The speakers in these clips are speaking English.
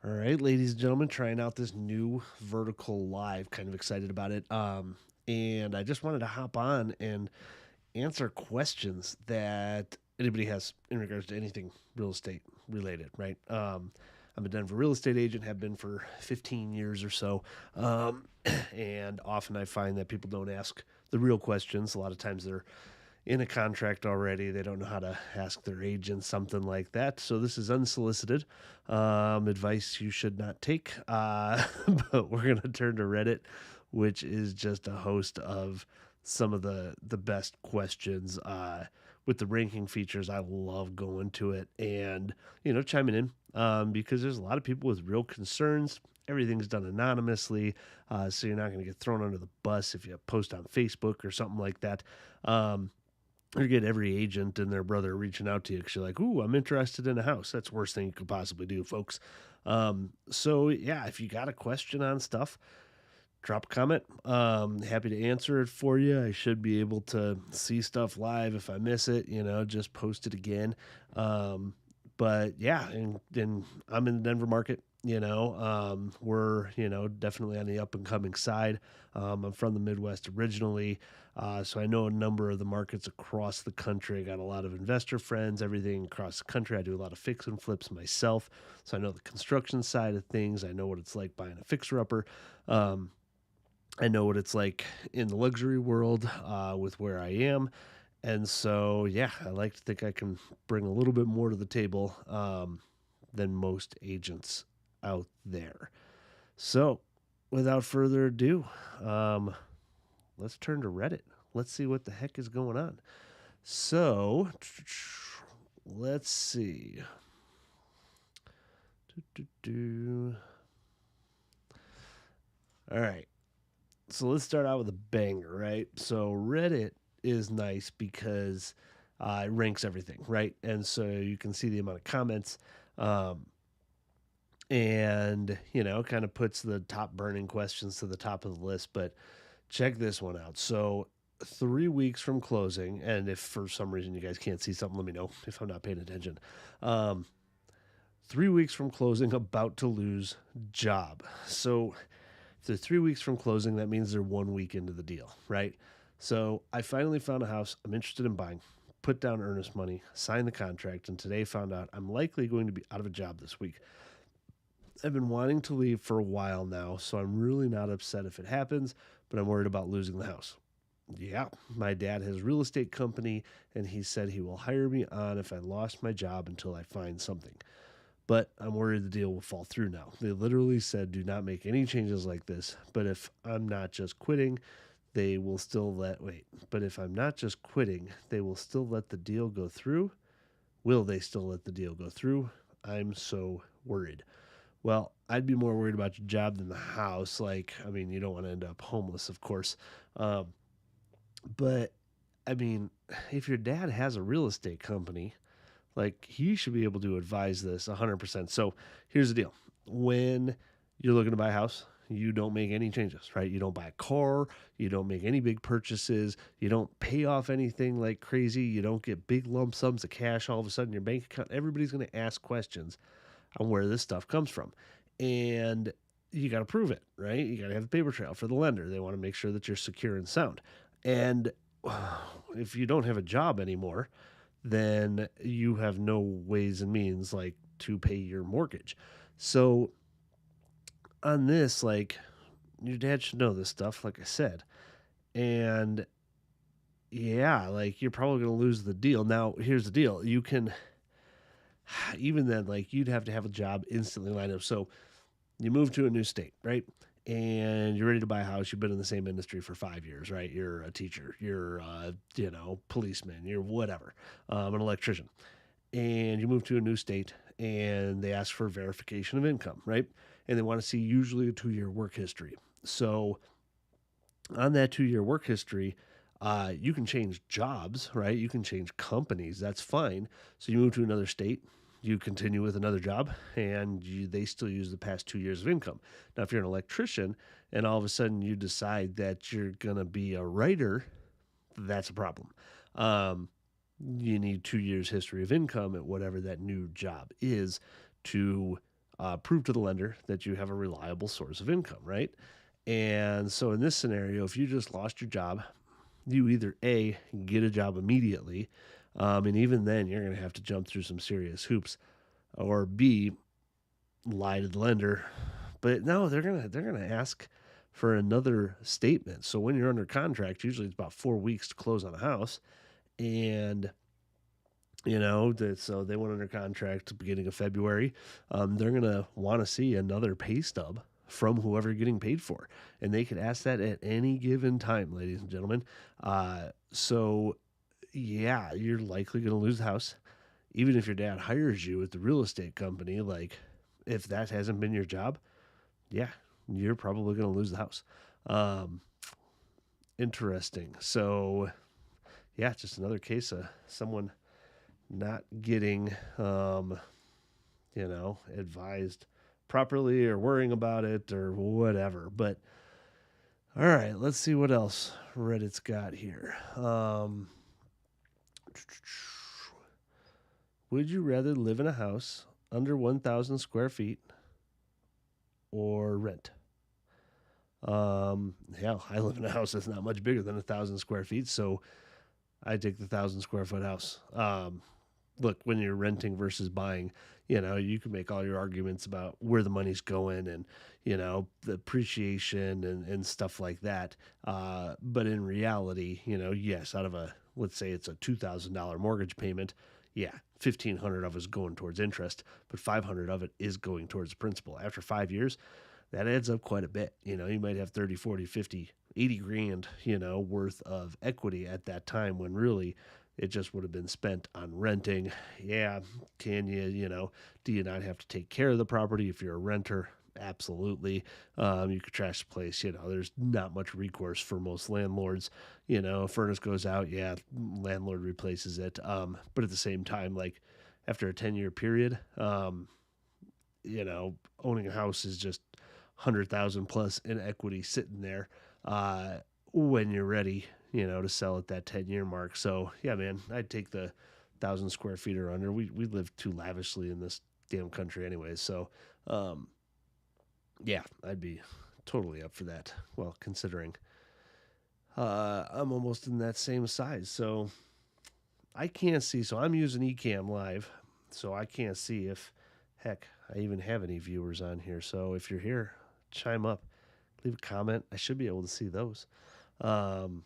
All right, ladies and gentlemen, trying out this new vertical live. Kind of excited about it. And I just wanted to hop on and answer questions that anybody has in regards to anything real estate related, right? I'm a Denver real estate agent, have been for 15 years or so. And often I find that people don't ask the real questions. A lot of times they're in a contract already. They don't know how to ask their agent something like that. So this is unsolicited advice you should not take. But we're gonna turn to Reddit, which is just a host of some of the best questions. With the ranking features, I love going to it and chiming in because there's a lot of people with real concerns. Everything's done anonymously, so you're not going to get thrown under the bus if you post on Facebook or something like that. Um, or get every agent and their brother reaching out to you because you're like, "Ooh, I'm interested in a house." That's the worst thing you could possibly do, folks. So yeah, if you got a question on stuff, drop a comment. Happy to answer it for you. I should be able to see stuff live. If I miss it, just post it again. Um, but yeah, and I'm in the Denver market. We're definitely on the up and coming side. I'm from the Midwest originally, so I know a number of the markets across the country. I got a lot of investor friends, everything across the country. I do a lot of fix and flips myself, so I know the construction side of things. I know what it's like buying a fixer upper. Um, I know what it's like in the luxury world with where I am. And so, yeah, I like to think I can bring a little bit more to the table than most agents out there. So, without further ado, um, let's turn to Reddit. Let's see what the heck is going on. So, let's see. All right. So let's start out with a banger, right? So Reddit is nice because it ranks everything, right? And so you can see the amount of comments, um, and kind of puts the top burning questions to the top of the list. But check this one out. So 3 weeks from closing, and if for some reason you guys can't see something, let me know if I'm not paying attention. Um, 3 weeks from closing, about to lose job. So if they're 3 weeks from closing, that means they're 1 week into the deal, right? So I finally found a house I'm interested in buying, put down earnest money, signed the contract, and today found out I'm likely going to be out of a job this week. I've been wanting to leave for a while now, so I'm really not upset if it happens, but I'm worried about losing the house. Yeah, my dad has a real estate company, and he said he will hire me on if I lost my job until I find something. But I'm worried the deal will fall through now. They literally said, do not make any changes like this. But if I'm not just quitting, they will still let, wait, but if I'm not just quitting, they will still let the deal go through. Will they still let the deal go through? I'm so worried. Well, I'd be more worried about your job than the house. Like, I mean, you don't want to end up homeless, of course. Um, but I mean, if your dad has a real estate company, like he should be able to advise this 100%. So here's the deal. When you're looking to buy a house, you don't make any changes, right? You don't buy a car, you don't make any big purchases, you don't pay off anything like crazy, you don't get big lump sums of cash all of a sudden in your bank account. Everybody's going to ask questions on where this stuff comes from. And you got to prove it, right? You got to have the paper trail for the lender. They want to make sure that you're secure and sound. And if you don't have a job anymore, then you have no ways and means like to pay your mortgage. So on this, like your dad should know this stuff, like I said. And yeah, like you're probably gonna lose the deal. Now, here's the deal. You can even then, like you'd have to have a job instantly lined up. So you move to a new state, right? And you're ready to buy a house. You've been in the same industry for 5 years, right? You're a teacher, you're policeman, you're whatever, an electrician, and you move to a new state and they ask for verification of income, right? And they want to see usually a 2 year work history. So on that 2 year work history, you can change jobs, right? You can change companies. That's fine. So you move to another state, you continue with another job, and they still use the past 2 years of income. Now, if you're an electrician and all of a sudden you decide that you're going to be a writer, that's a problem. Um, you need 2 years history of income at whatever that new job is to prove to the lender that you have a reliable source of income, right? And so in this scenario, if you just lost your job, you either A, get a job immediately, and even then you're going to have to jump through some serious hoops, or B, lie to the lender. But no, they're gonna ask for another statement. So when you're under contract, usually it's about 4 weeks to close on a house, and so they went under contract at the beginning of February. They're gonna want to see another pay stub from whoever you're getting paid for, and they could ask that at any given time, ladies and gentlemen. So yeah, you're likely gonna lose the house, even if your dad hires you at the real estate company. Like, if that hasn't been your job, yeah, you're probably gonna lose the house. Um, Interesting. So yeah, just another case of someone not getting advised properly or worrying about it or whatever. But all right, let's see what else Reddit's got here. Would you rather live in a house under 1,000 square feet or rent? Yeah, I live in a house that's not much bigger than 1,000 square feet, so I take the 1,000 square foot house. Look, when you're renting versus buying, you can make all your arguments about where the money's going and, the appreciation and stuff like that. But in reality, yes, out of let's say it's a $2,000 mortgage payment, yeah, 1,500 of it is going towards interest, but 500 of it is going towards principal. After 5 years, that adds up quite a bit. You might have 30, 40, 50, 80 grand, worth of equity at that time, when really it just would have been spent on renting. Yeah, can do you not have to take care of the property if you're a renter? Absolutely. You could trash the place. There's not much recourse for most landlords. Furnace goes out, yeah, landlord replaces it. But at the same time, like, after a 10-year period, owning a house is just 100,000 plus in equity sitting there when you're ready, to sell at that 10-year mark. So yeah, man, I'd take the 1,000 square feet or under. We live too lavishly in this damn country anyways. So yeah, I'd be totally up for that. Well, considering I'm almost in that same size, so I can't see. So I'm using Ecamm Live, so I can't see if, heck, I even have any viewers on here. So if you're here, chime up, leave a comment. I should be able to see those. Um,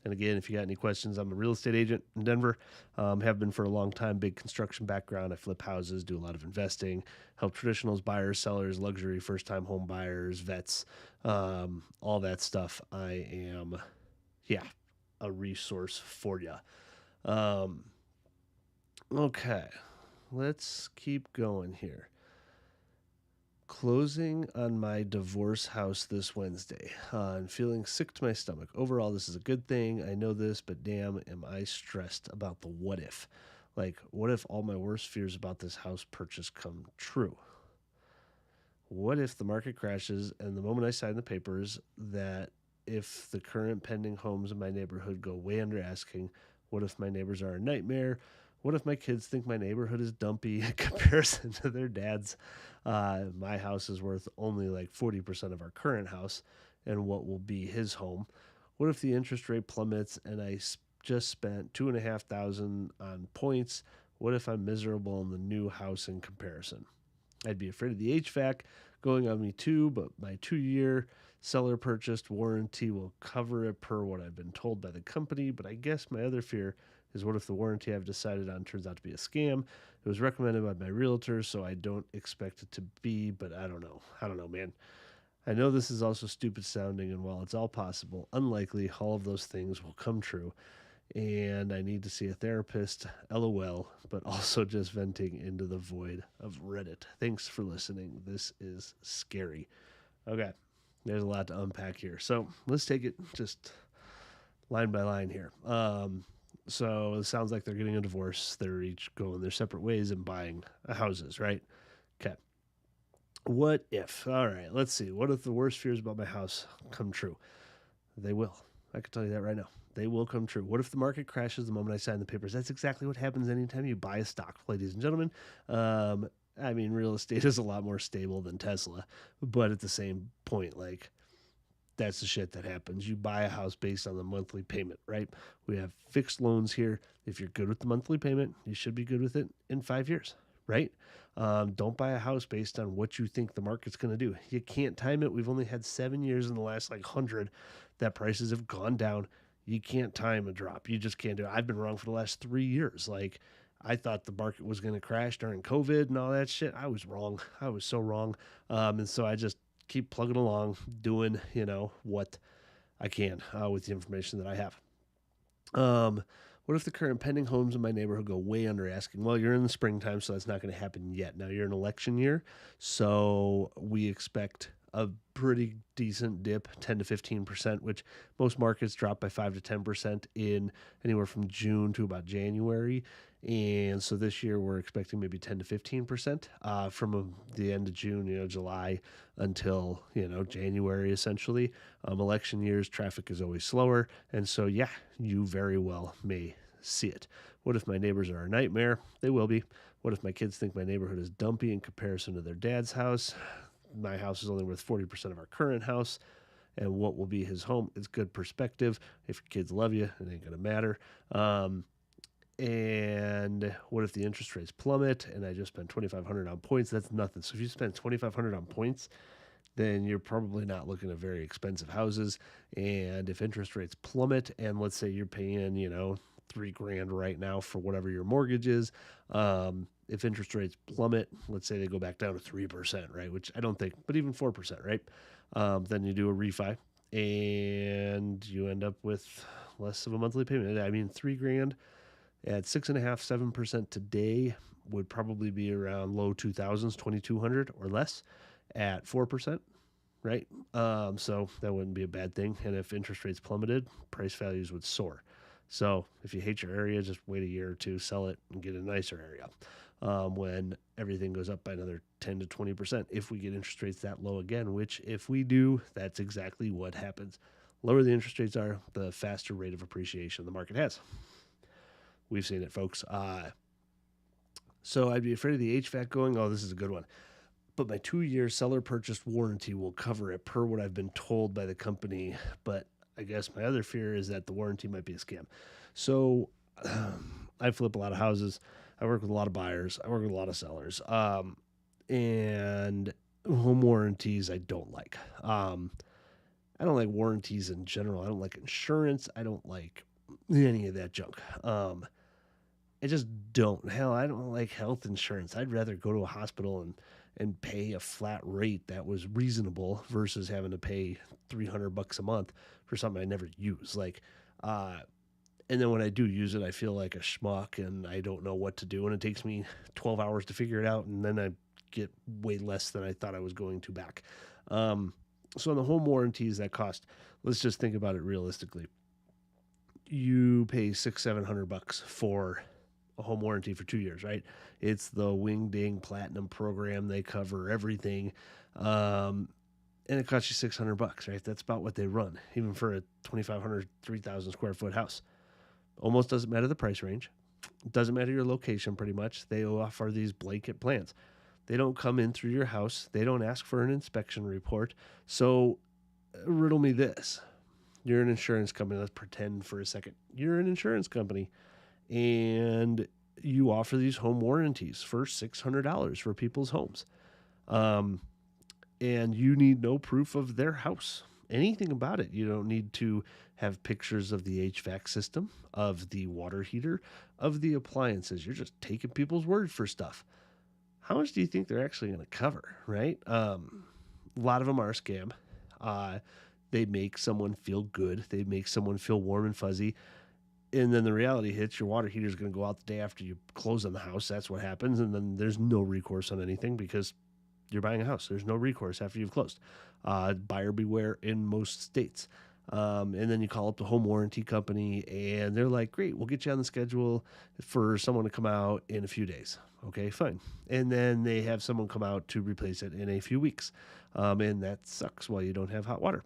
and again, if you got any questions, I'm a real estate agent in Denver. Have been for a long time. Big construction background. I flip houses, do a lot of investing, help traditionals, buyers, sellers, luxury, first-time home buyers, vets, all that stuff. I am, yeah, a resource for you. Okay, let's keep going here. Closing on my divorce house this Wednesday. I'm feeling sick to my stomach. Overall, this is a good thing. I know this, but damn, am I stressed about the what if. Like, what if all my worst fears about this house purchase come true? What if the market crashes and the moment I sign the papers, that if the current pending homes in my neighborhood go way under asking, what if my neighbors are a nightmare? What if my kids think my neighborhood is dumpy in comparison to their dad's? My house is worth only like 40% of our current house and what will be his home. What if the interest rate plummets and I just spent 2,500 on points? What if I'm miserable in the new house in comparison? I'd be afraid of the HVAC going on me too, but my 2-year seller purchased warranty will cover it per what I've been told by the company. But I guess my other fear is, what if the warranty I've decided on turns out to be a scam? It was recommended by my realtor, so I don't expect it to be, but I don't know. I don't know, man. I know this is also stupid sounding, and while it's all possible, unlikely all of those things will come true. And I need to see a therapist, lol, but also just venting into the void of Reddit. Thanks for listening. This is scary. Okay, there's a lot to unpack here. So let's take it just line by line here. So it sounds like they're getting a divorce. They're each going their separate ways and buying houses, right? Okay. What if? All right, let's see. What if the worst fears about my house come true? They will. I can tell you that right now. They will come true. What if the market crashes the moment I sign the papers? That's exactly what happens anytime you buy a stock, ladies and gentlemen. I mean, real estate is a lot more stable than Tesla, but at the same point, like, that's the shit that happens. You buy a house based on the monthly payment, right? We have fixed loans here. If you're good with the monthly payment, you should be good with it in 5 years, right? Don't buy a house based on what you think the market's going to do. You can't time it. We've only had 7 years in the last like 100 that prices have gone down. You can't time a drop. You just can't do it. I've been wrong for the last 3 years. Like, I thought the market was going to crash during COVID and all that shit. I was wrong. I was so wrong. And so I just keep plugging along, doing, what I can with the information that I have. What if the current pending homes in my neighborhood go way under asking? Well, you're in the springtime, so that's not going to happen yet. Now you're in election year, so we expect a pretty decent dip, 10 to 15%, which most markets drop by 5 to 10% in anywhere from June to about January. And so this year we're expecting maybe 10 to 15% from the end of June, July until, January essentially. Election years, traffic is always slower. And so, yeah, you very well may see it. What if my neighbors are a nightmare? They will be. What if my kids think my neighborhood is dumpy in comparison to their dad's house? My house is only worth 40% of our current house. And what will be his home? It's good perspective. If your kids love you, it ain't going to matter. And what if the interest rates plummet and I just spent 2,500 on points? That's nothing. So if you spend 2,500 on points, then you're probably not looking at very expensive houses. And if interest rates plummet, and let's say you're paying, $3,000 right now for whatever your mortgage is, if interest rates plummet, let's say they go back down to 3%, right? Which I don't think, but even 4%, right? Then you do a refi and you end up with less of a monthly payment. I mean, $3,000 at 6.5%, 7% today would probably be around low 2000s, 2,200 or less at 4%, right? So that wouldn't be a bad thing. And if interest rates plummeted, price values would soar. So if you hate your area, just wait a year or two, sell it, and get a nicer area. When everything goes up by another 10 to 20%, if we get interest rates that low again, which if we do, that's exactly what happens. Lower the interest rates are, the faster rate of appreciation the market has. We've seen it, folks. So I'd be afraid of the HVAC going. Oh, this is a good one. But my 2-year seller purchase warranty will cover it per what I've been told by the company. But I guess my other fear is that the warranty might be a scam. So I flip a lot of houses. I work with a lot of buyers. I work with a lot of sellers. And home warranties I don't like. I don't like warranties in general. I don't like insurance. I don't like any of that junk. I just don't. Hell, I don't like health insurance. I'd rather go to a hospital and pay a flat rate that was reasonable versus having to pay $300 a month for something I never use. And then when I do use it, I feel like a schmuck and I don't know what to do. And it takes me 12 hours to figure it out. And then I get way less than I thought I was going to back. So on the home warranties that cost, let's just think about it realistically. You pay $600-700 for a home warranty for 2 years, right? It's the Wing Ding Platinum program. They cover everything. And it costs you $600, right? That's about what they run, even for a 2,500, 3,000 square foot house. Almost doesn't matter the price range. It doesn't matter your location pretty much. They offer these blanket plans. They don't come in through your house. They don't ask for an inspection report. So riddle me this. You're an insurance company. Let's pretend for a second. You're an insurance company and you offer these home warranties for $600 for people's homes. And you need no proof of their house, anything about it. You don't need to have pictures of the HVAC system, of the water heater, of the appliances. You're just taking people's word for stuff. How much do you think they're actually going to cover, right? A lot of them are a scam. They make someone feel good. They make someone feel warm and fuzzy. And then the reality hits, your water heater is going to go out the day after you close on the house. That's what happens. And then there's no recourse on anything because you're buying a house. There's no recourse after you've closed. Buyer beware in most states. And then you call up the home warranty company and they're like, great, we'll get you on the schedule for someone to come out in a few days. Okay, fine. And then they have someone come out to replace it in a few weeks. And that sucks while you don't have hot water.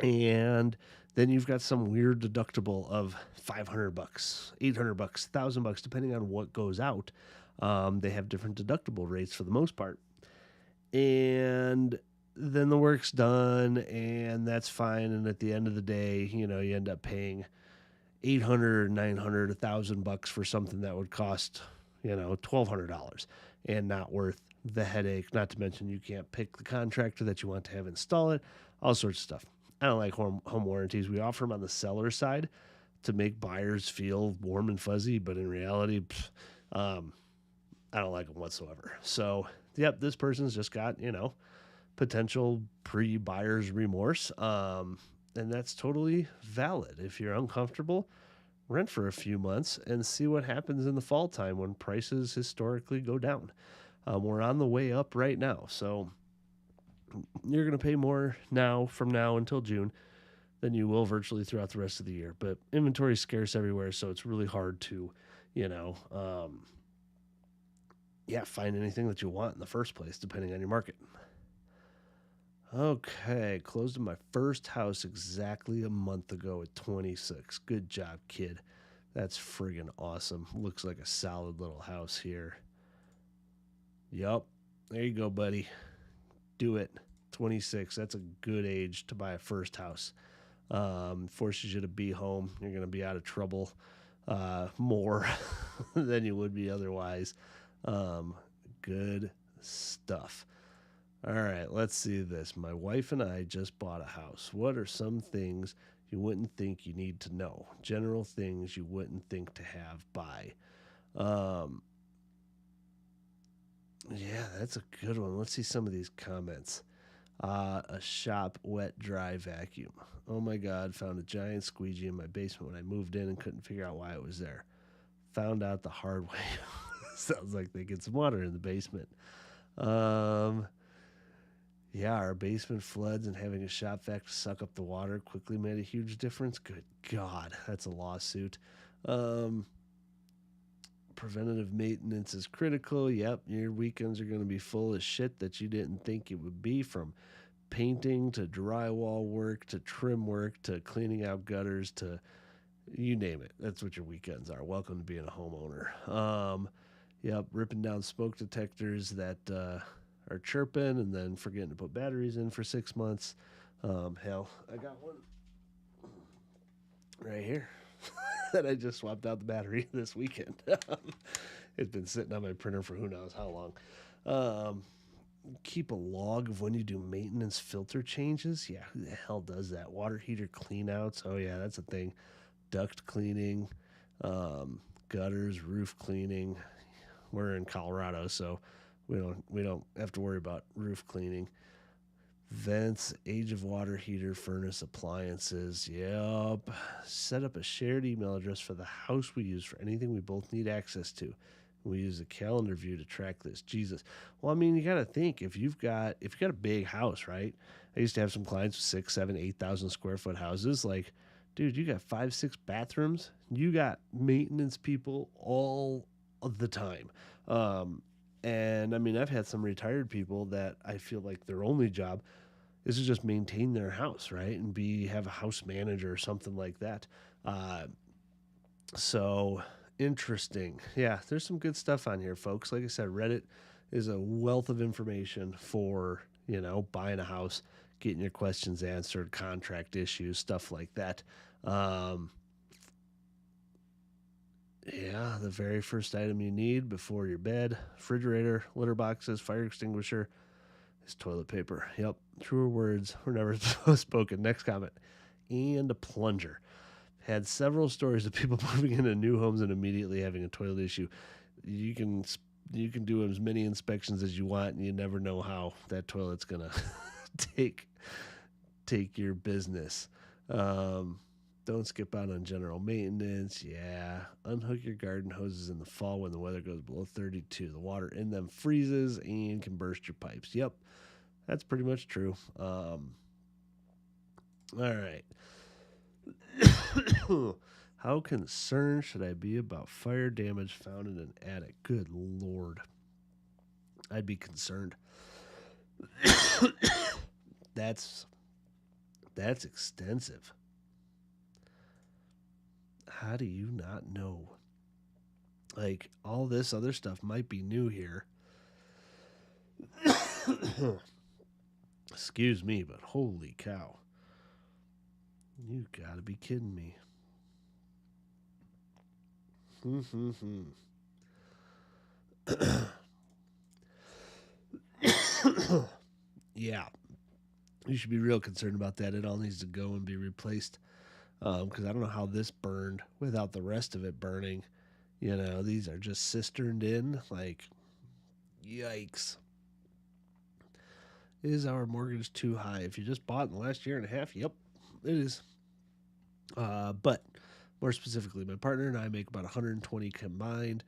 And then you've got some weird deductible of $500, $800, $1,000, depending on what goes out. They have different deductible rates for the most part. And then the work's done, and that's fine. And at the end of the day, you end up paying 800, 900, $1,000 for something that would cost, $1,200 and not worth the headache. Not to mention, you can't pick the contractor that you want to have install it, all sorts of stuff. I don't like home warranties. We offer them on the seller side to make buyers feel warm and fuzzy, but in reality, I don't like them whatsoever. So, yep, this person's just got, potential pre-buyer's remorse. And that's totally valid. If you're uncomfortable, rent for a few months and see what happens in the fall time when prices historically go down. We're on the way up right now. So you're going to pay more from now until June than you will virtually throughout the rest of the year. But inventory is scarce everywhere. So it's really hard to, you know, um, find anything that you want in the first place, depending on your market. Okay, closed on my first house exactly a month ago at 26. Good job, kid. That's friggin' awesome. Looks like a solid little house here. Yup. There you go, buddy. Do it. 26. That's a good age to buy a first house. Forces you to be home. You're going to be out of trouble more than you would be otherwise. Good stuff. All right, let's see this. My wife and I just bought a house. What are some things you wouldn't think you need to know? General things you wouldn't think to have by. Um, yeah, that's a good one. Let's see some of these comments. A shop wet dry vacuum. Oh my God, found a giant squeegee in my basement when I moved in and couldn't figure out why it was there. Found out the hard way. Sounds like they get some water in the basement. Um, Yeah, our basement floods and having a shop vac to suck up the water quickly made a huge difference. Good God, that's a lawsuit. Um, Preventative maintenance is critical. Yep, your weekends are going to be full of shit that you didn't think it would be, from painting to drywall work to trim work to cleaning out gutters to you name it. That's what your weekends are. Welcome to being a homeowner. Yep, ripping down smoke detectors that are chirping and then forgetting to put batteries in for 6 months. Hell, I got one right here that I just swapped out the battery this weekend. It's been sitting on my printer for who knows how long. Um, Keep a log of when you do maintenance filter changes. Yeah, who the hell does that? Water heater cleanouts. Oh yeah, that's a thing. Duct cleaning, gutters, roof cleaning. We're in Colorado, so we don't have to worry about roof cleaning. Vents, age of water heater, furnace, appliances. Yep. Set up a shared email address for the house we use for anything we both need access to. We use a calendar view to track this. Jesus. Well, I mean, you got to think, if you got a big house, right? I used to have some clients with 6, 7, 8,000 square foot houses. Like, dude, you got 5, 6 bathrooms. You got maintenance people all of the time. Um, and I mean, I've had some retired people that I feel like their only job is to just maintain their house, right? And have a house manager or something like that. Uh, so interesting. Yeah, there's some good stuff on here, folks. Like I said, Reddit is a wealth of information for, buying a house, getting your questions answered, contract issues, stuff like that. Um, yeah, the very first item you need before your bed, refrigerator, litter boxes, fire extinguisher, is toilet paper. Yep, truer words were never spoken. Next comment. And a plunger. Had several stories of people moving into new homes and immediately having a toilet issue. You can you can do as many inspections as you want, and you never know how that toilet's gonna take your business. Um, don't skip out on general maintenance. Yeah, unhook your garden hoses in the fall when the weather goes below 32. The water in them freezes and can burst your pipes. Yep, that's pretty much true. All right. How concerned should I be about fire damage found in an attic? Good Lord. I'd be concerned. That's extensive. How do you not know? Like, all this other stuff might be new here. Excuse me, but holy cow. You gotta be kidding me. Yeah, you should be real concerned about that. It all needs to go and be replaced. Because I don't know how this burned without the rest of it burning. These are just cisterned in. Like, yikes. Is our mortgage too high? If you just bought in the last year and a half, yep, it is. But more specifically, my partner and I make about 120 combined.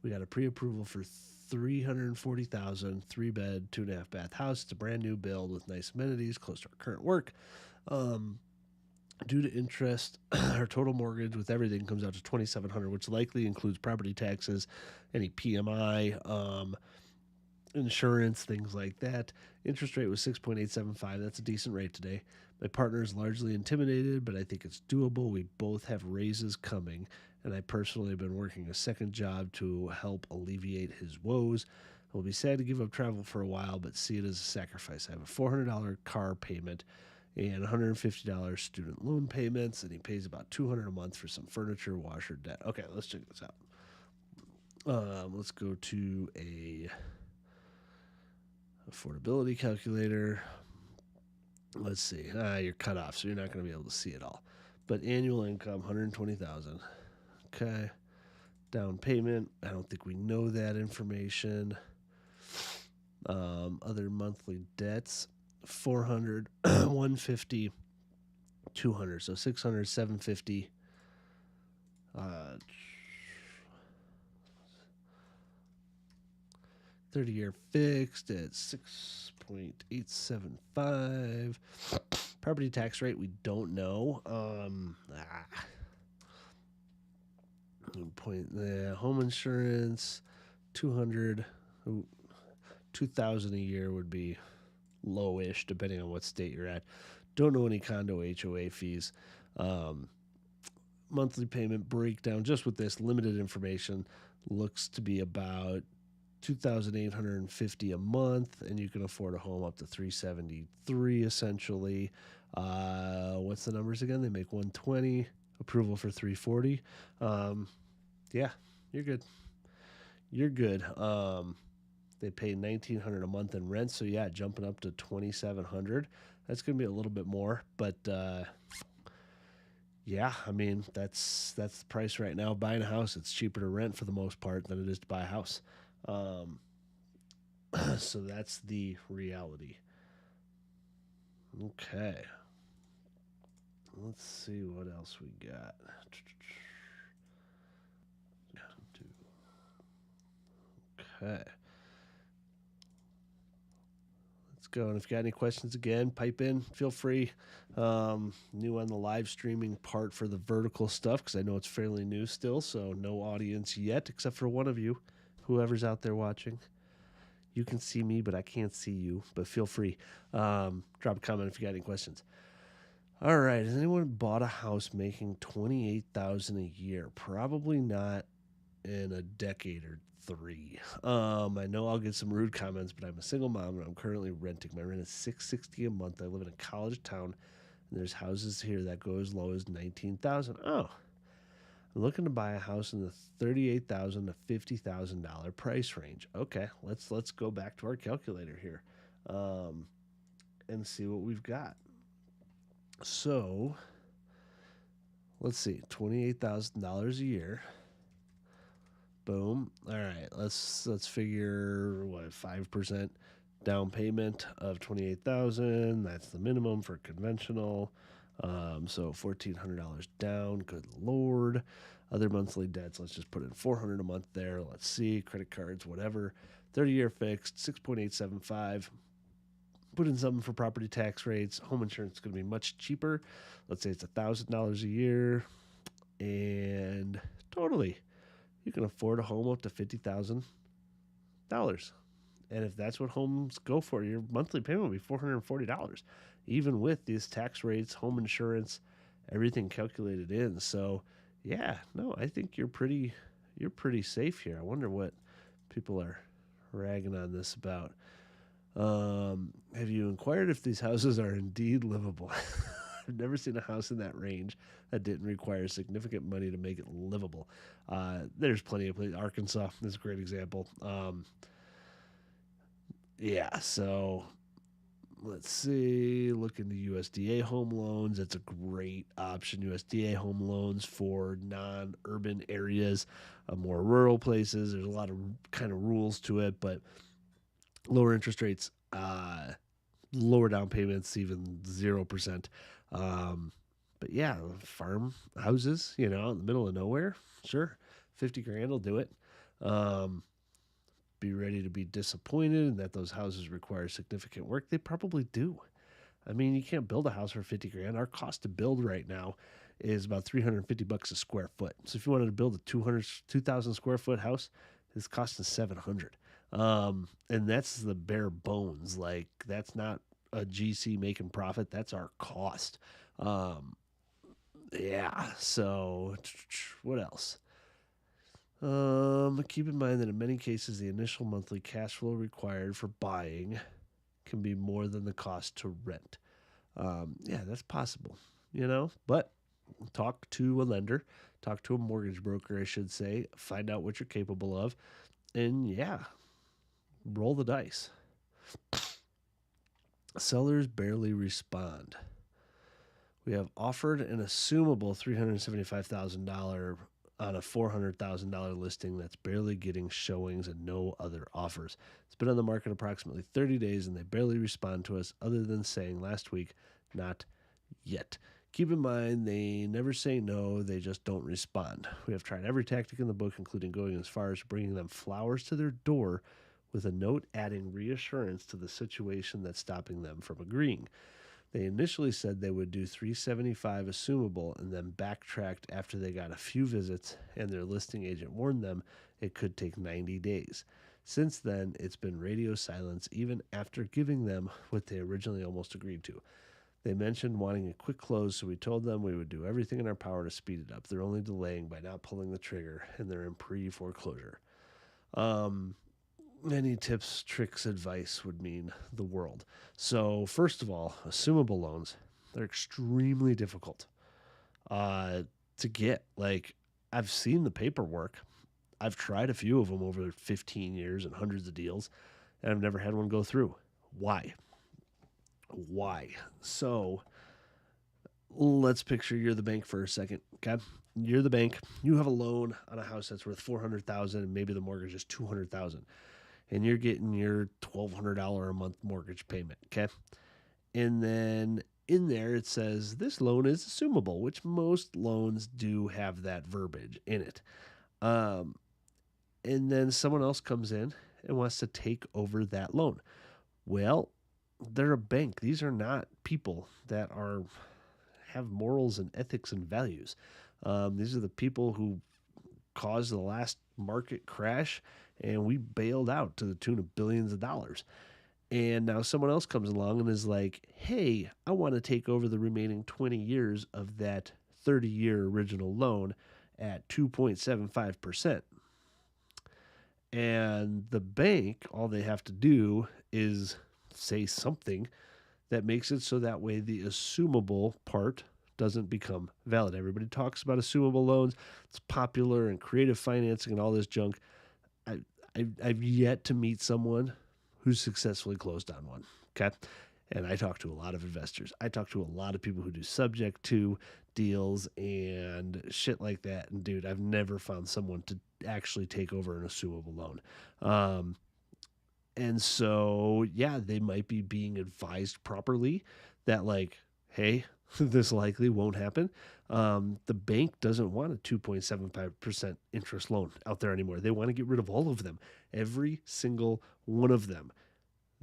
We got a pre-approval for 340,000, 3-bed, 2.5 bath house. It's a brand new build with nice amenities, close to our current work. Due to interest, our total mortgage with everything comes out to 2,700, which likely includes property taxes, any PMI, insurance, things like that. Interest rate was 6.875. That's a decent rate today. My partner is largely intimidated, but I think it's doable. We both have raises coming, and I personally have been working a second job to help alleviate his woes. I will be sad to give up travel for a while, but see it as a sacrifice. I have a $400 car payment and $150 student loan payments, and he pays about $200 a month for some furniture, washer, debt. Okay, let's check this out. Let's go to a affordability calculator. Let's see. You're cut off, so you're not going to be able to see it all. But annual income, 120,000. Okay. Down payment. I don't think we know that information. Other monthly debts, 400, 150, 200. So 600, 750. 30-year fixed at 6.875. Property tax rate, we don't know. Home insurance, 200, 2,000 a year would be lowish, depending on what state you're at. Don't know any condo HOA fees. Monthly payment breakdown, just with this limited information, looks to be about $2,850 a month, and you can afford a home up to $373 essentially. What's the numbers again? They make 120. Approval for 340. Yeah, you're good. You're good. They pay $1,900 a month in rent, so yeah, jumping up to $2,700. That's gonna be a little bit more, but yeah, I mean that's the price right now. Buying a house, it's cheaper to rent for the most part than it is to buy a house. So that's the reality. Okay. Let's see what else we got. Okay. Let's go. And if you got any questions again, pipe in. Feel free. New on the live streaming part for the vertical stuff because I know it's fairly new still, so no audience yet except for one of you, whoever's out there watching. You can see me, but I can't see you. But feel free. Drop a comment if you got any questions. All right. Has anyone bought a house making $28,000 a year? Probably not in a decade or three. I know I'll get some rude comments, but I'm a single mom and I'm currently renting. My rent is $660 a month. I live in a college town, and there's houses here that go as low as $19,000. Oh, I'm looking to buy a house in the $38,000 to $50,000 price range. Okay, let's go back to our calculator here, and see what we've got. So let's see, $28,000 a year. Boom. All right, let's figure what 5% down payment of 28,000. That's the minimum for conventional. So $1,400 down. Good lord. Other monthly debts. Let's just put in $400 a month there. Let's see, credit cards, whatever. 30-year fixed, 6.875. Put in something for property tax rates. Home insurance is going to be much cheaper. Let's say it's $1,000 a year, and totally, you can afford a home up to $50,000. And if that's what homes go for, your monthly payment will be $440, even with these tax rates, home insurance, everything calculated in. So, yeah, no, I think you're pretty you're pretty safe here. I wonder what people are ragging on this about. Have you inquired if these houses are indeed livable? I've never seen a house in that range that didn't require significant money to make it livable. There's plenty of places. Arkansas is a great example. Yeah, so let's see. Look into USDA home loans. It's a great option. USDA home loans for non-urban areas, more rural places. There's a lot of kind of rules to it, but lower interest rates, lower down payments, even 0%. Um, but yeah, farm houses, in the middle of nowhere, sure, 50 grand will do it. Um, be ready to be disappointed and that those houses require significant work. They probably do. I mean, you can't build a house for 50 grand. Our cost to build right now is about 350 bucks a square foot. So if you wanted to build a 2,000 square foot house, it's costing 700. And that's the bare bones. Like, that's not a GC making profit. That's our cost. Yeah. So what else? Keep in mind that in many cases, the initial monthly cash flow required for buying can be more than the cost to rent. Yeah, that's possible, but talk to a lender, talk to a mortgage broker, I should say, find out what you're capable of, and yeah, roll the dice. Sellers barely respond. We have offered an assumable $375,000 on a $400,000 listing that's barely getting showings and no other offers. It's been on the market approximately 30 days and they barely respond to us other than saying last week, not yet. Keep in mind, they never say no, they just don't respond. We have tried every tactic in the book, including going as far as bringing them flowers to their door with a note adding reassurance to the situation that's stopping them from agreeing. They initially said they would do $375 assumable and then backtracked after they got a few visits and their listing agent warned them it could take 90 days. Since then, it's been radio silence even after giving them what they originally almost agreed to. They mentioned wanting a quick close, so we told them we would do everything in our power to speed it up. They're only delaying by not pulling the trigger, and they're in pre-foreclosure. Any tips, tricks, advice would mean the world. So, first of all, assumable loans, they're extremely difficult to get. Like, I've seen the paperwork. I've tried a few of them over 15 years and hundreds of deals, and I've never had one go through. Why? So, let's picture you're the bank for a second, okay? You're the bank. You have a loan on a house that's worth $400,000 and maybe the mortgage is $200,000. And you're getting your $1,200 a month mortgage payment, okay? And then in there it says this loan is assumable, which most loans do have that verbiage in it. And then someone else comes in and wants to take over that loan. Well, they're a bank. These are not people that have morals and ethics and values. These are the people who caused the last market crash, and we bailed out to the tune of billions of dollars. And now someone else comes along and is like, hey, I want to take over the remaining 20 years of that 30-year original loan at 2.75%. And the bank, all they have to do is say something that makes it so that way the assumable part doesn't become valid. Everybody talks about assumable loans. It's popular and creative financing and all this junk. I've yet to meet someone who's successfully closed on one. Okay. And I talk to a lot of investors. I talk to a lot of people who do subject to deals and shit like that. And dude, I've never found someone to actually take over an assumable loan. And so, yeah, they might be being advised properly that, like, hey, this likely won't happen. The bank doesn't want a 2.75% interest loan out there anymore. They want to get rid of all of them. Every single one of them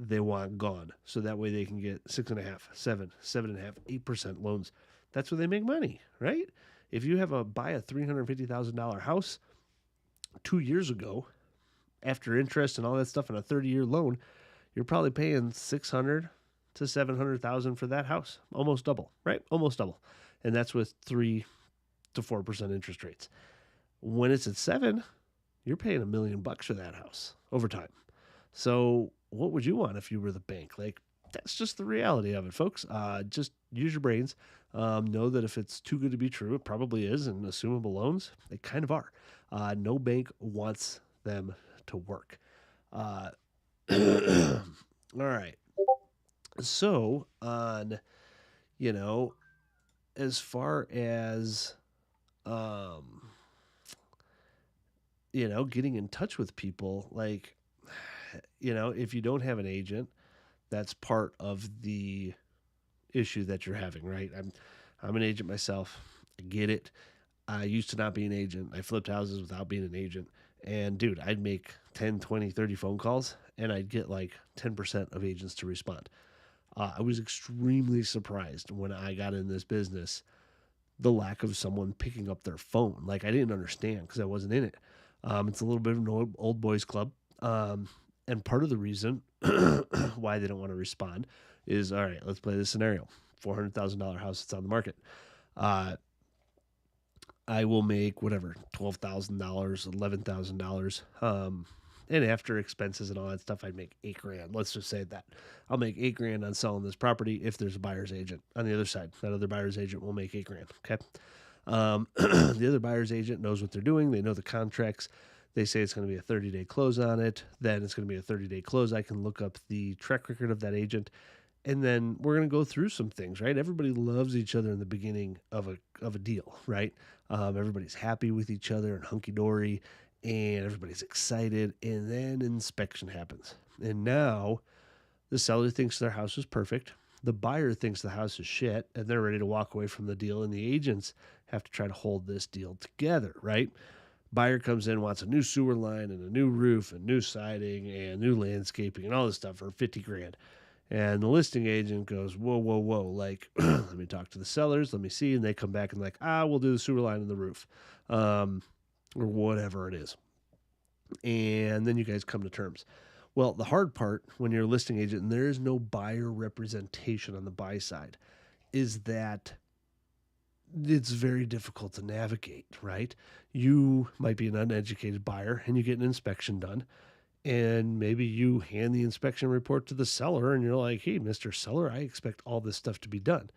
they want gone. So that way they can get 6.5%, 7.5%, 8% loans. That's where they make money, right? If you buy a $350,000 house 2 years ago, after interest and all that stuff on a 30-year loan, you're probably paying $600,000 to $700,000 for that house. Almost double, right? Almost double. And that's with 3 to 4% interest rates. When it's at 7, you're paying $1 million for that house over time. So what would you want if you were the bank? Like, that's just the reality of it, folks. Just use your brains. Know that if it's too good to be true, it probably is. And assumable loans, they kind of are. No bank wants them to work. Uh, all right. So on, you know, as far as um, getting in touch with people, like, if you don't have an agent, that's part of the issue that you're having, right? I'm an agent myself. I get it. I used to not be an agent. I flipped houses without being an agent. And dude, I'd make 10, 20, 30 phone calls and I'd get like 10% of agents to respond. I was extremely surprised when I got in this business, the lack of someone picking up their phone. Like, I didn't understand because I wasn't in it. It's a little bit of an old boys club. Um, and part of the reason why they don't want to respond is, all right, let's play this scenario. $400,000 house that's on the market. Uh, I will make whatever, $12,000, $11,000. And after expenses and all that stuff, I'd make 8 grand. Let's just say that I'll make 8 grand on selling this property if there's a buyer's agent on the other side. That other buyer's agent will make 8 grand. Okay. The other buyer's agent knows what they're doing. They know the contracts. They say it's going to be a 30-day close on it. Then it's going to be a 30-day close. I can look up the track record of that agent, and then we're going to go through some things, right? Everybody loves each other in the beginning of a deal, right? Everybody's happy with each other and hunky dory, and everybody's excited. And then inspection happens, and now the seller thinks their house is perfect. The buyer thinks the house is shit, and they're ready to walk away from the deal. And the agents have to try to hold this deal together, right? Buyer comes in, wants a new sewer line and a new roof and new siding and new landscaping and all this stuff for 50 grand. And the listing agent goes, whoa, whoa, whoa. Like, let me talk to the sellers. Let me see. And they come back and like, we'll do the sewer line and the roof, or whatever it is. And then you guys come to terms. Well, the hard part when you're a listing agent and there is no buyer representation on the buy side is that it's very difficult to navigate, right? You might be an uneducated buyer and you get an inspection done, and maybe you hand the inspection report to the seller and you're like, hey, Mr. Seller, I expect all this stuff to be done.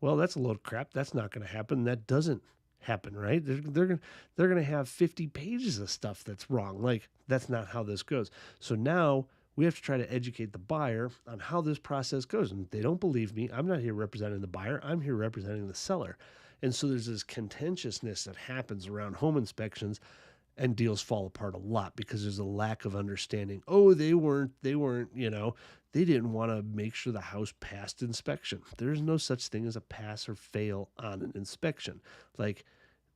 Well, that's a load of crap. That's not going to happen. That doesn't happen, right? They're going to have 50 pages of stuff that's wrong. Like, that's not how this goes. So now we have to try to educate the buyer on how this process goes. And if they don't believe me, I'm not here representing the buyer. I'm here representing the seller. And so there's this contentiousness that happens around home inspections, and deals fall apart a lot because there's a lack of understanding. Oh, they weren't, they didn't want to make sure the house passed inspection. There's no such thing as a pass or fail on an inspection. Like,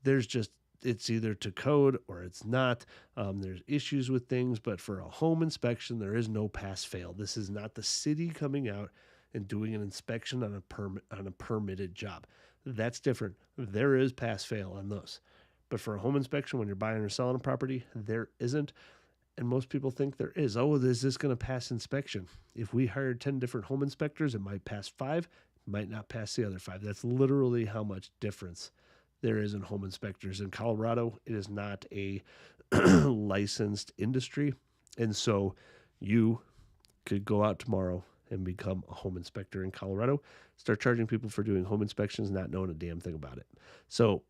it's either to code or it's not. There's issues with things, but for a home inspection, there is no pass fail. This is not the city coming out and doing an inspection on a permitted job. That's different. There is pass fail on those. But for a home inspection, when you're buying or selling a property, there isn't. And most people think there is. Oh, is this going to pass inspection? If we hired 10 different home inspectors, it might pass 5, might not pass the other 5. That's literally how much difference there is in home inspectors. In Colorado, it is not a licensed industry. And so you could go out tomorrow and become a home inspector in Colorado, start charging people for doing home inspections, not knowing a damn thing about it. So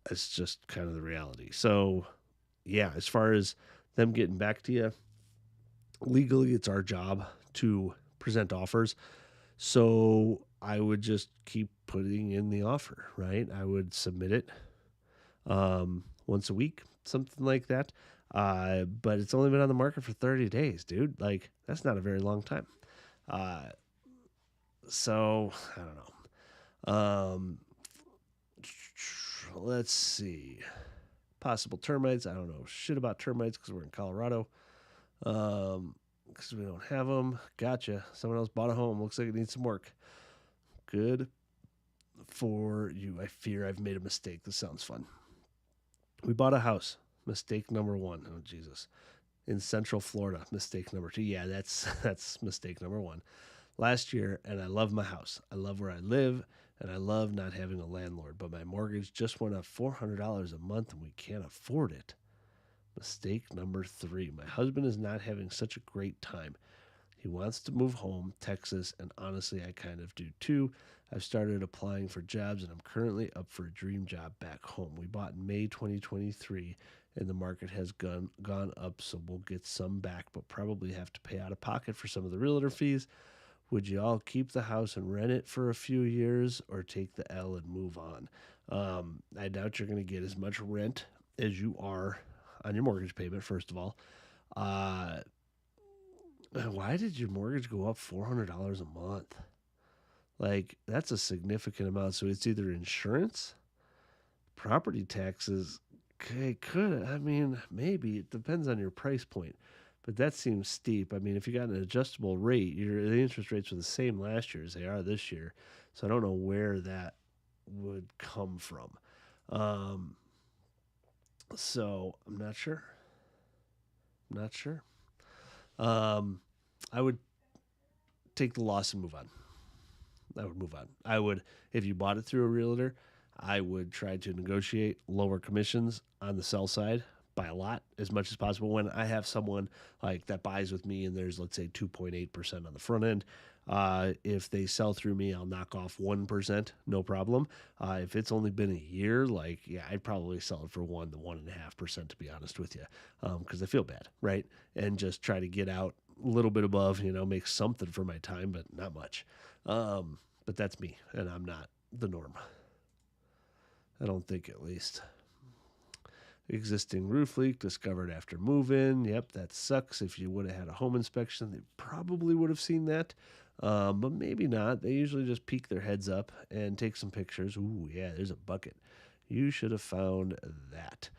it's just kind of the reality. So, yeah, as far as them getting back to you, legally, it's our job to present offers. So I would just keep putting in the offer, right? I would submit it once a week, something like that. But it's only been on the market for 30 days, dude. Like, that's not a very long time. So I don't know. Let's see. Possible termites. I don't know shit about termites because we're in Colorado. Because we don't have them. Gotcha. Someone else bought a home. Looks like it needs some work. Good for you. I fear I've made a mistake. This sounds fun. We bought a house. Mistake number 1. Oh, Jesus. In Central Florida. Mistake number 2. Yeah, that's mistake number 1. Last year, and I love my house. I love where I live, and I love not having a landlord. But my mortgage just went up $400 a month, and we can't afford it. Mistake number 3. My husband is not having such a great time. He wants to move home, Texas, and honestly, I kind of do too. I've started applying for jobs and I'm currently up for a dream job back home. We bought in May 2023 and the market has gone up, so we'll get some back, but probably have to pay out of pocket for some of the realtor fees. Would you all keep the house and rent it for a few years or take the L and move on? I doubt you're going to get as much rent as you are on your mortgage payment, first of all. Uh, why did your mortgage go up $400 a month? Like, that's a significant amount. So it's either insurance, property taxes. Okay, could, I mean, maybe. It depends on your price point. But that seems steep. I mean, if you got an adjustable rate, the interest rates were the same last year as they are this year. So I don't know where that would come from. Um, so I'm not sure. I'm not sure. Um, I would take the loss and move on. I would move on. I would, if you bought it through a realtor, I would try to negotiate lower commissions on the sell side by a lot as much as possible. When I have someone like that buys with me and there's, let's say, 2.8% on the front end, if they sell through me, I'll knock off 1%, no problem. If it's only been a year, like, yeah, I'd probably sell it for 1 to 1.5%, to be honest with you, because I feel bad, right? And just try to get out a little bit above, make something for my time, but not much. But that's me, and I'm not the norm. I don't think, at least. Existing roof leak discovered after move in. Yep, that sucks. If you would have had a home inspection, they probably would have seen that. But maybe not. They usually just peek their heads up and take some pictures. Ooh, yeah, there's a bucket. You should have found that.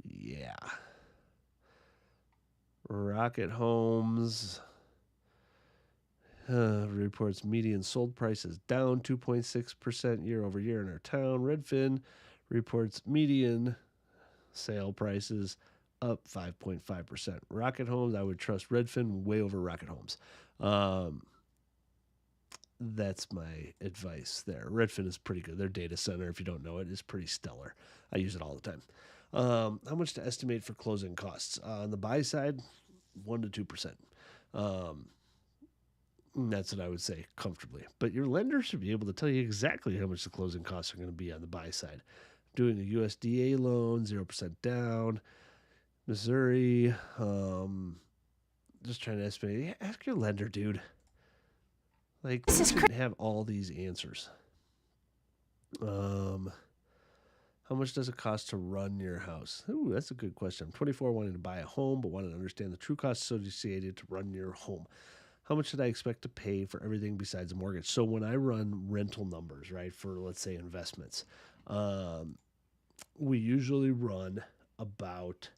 Yeah. Rocket Homes reports median sold prices down 2.6% year over year in our town. Redfin reports median sale prices up 5.5%. Rocket Homes, I would trust Redfin way over Rocket Homes. That's my advice there. Redfin is pretty good. Their data center, if you don't know it, is pretty stellar. I use it all the time. How much to estimate for closing costs? On the buy side, 1 to 2%. That's what I would say comfortably. But your lender should be able to tell you exactly how much the closing costs are going to be on the buy side. Doing a USDA loan, 0% down. Missouri, just trying to estimate. Yeah, ask your lender, dude. Like, you shouldn't have all these answers. How much does it cost to run your house? Ooh, that's a good question. I'm 24, wanting to buy a home, but wanting to understand the true costs associated to run your home. How much should I expect to pay for everything besides a mortgage? So when I run rental numbers, right, for, let's say, investments, we usually run about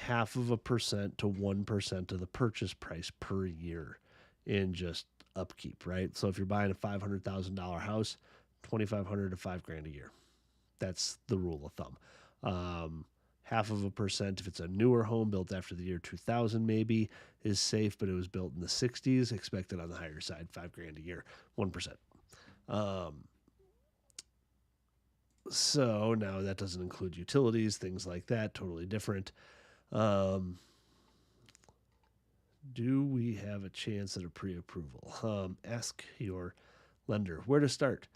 0.5% to 1% of the purchase price per year in just upkeep, right? So if you're buying a $500,000 house, 2,500 to $5,000 a year. That's the rule of thumb. 0.5% if it's a newer home built after the year 2000, maybe is safe, but it was built in the 60s, expected on the higher side, $5,000 a year, 1%. So now that doesn't include utilities, things like that, totally different. Do we have a chance at a pre-approval? Ask your lender. Where to start?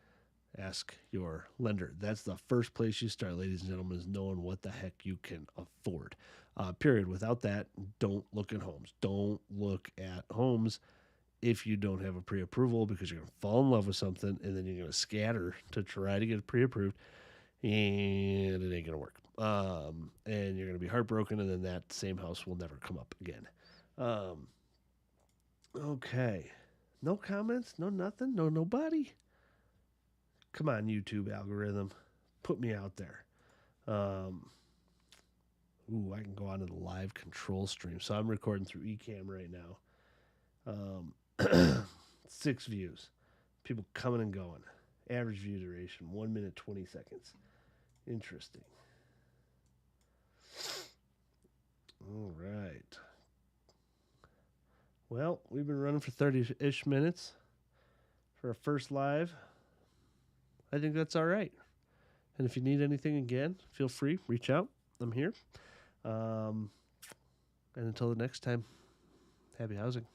Ask your lender. That's the first place you start, ladies and gentlemen, is knowing what the heck you can afford. Period. Without that, don't look at homes. Don't look at homes if you don't have a pre-approval, because you're going to fall in love with something and then you're going to scatter to try to get it pre-approved, and it ain't going to work. And you're going to be heartbroken, and then that same house will never come up again. Okay. No comments? No nothing? No nobody? Come on, YouTube algorithm. Put me out there. I can go on to the live control stream. So I'm recording through Ecamm right now. 6 views. People coming and going. Average view duration, 1 minute, 20 seconds. Interesting. All right. Well, we've been running for 30-ish minutes for our first live. I think that's all right. And if you need anything again, feel free, reach out. I'm here. Um, and until the next time, happy housing.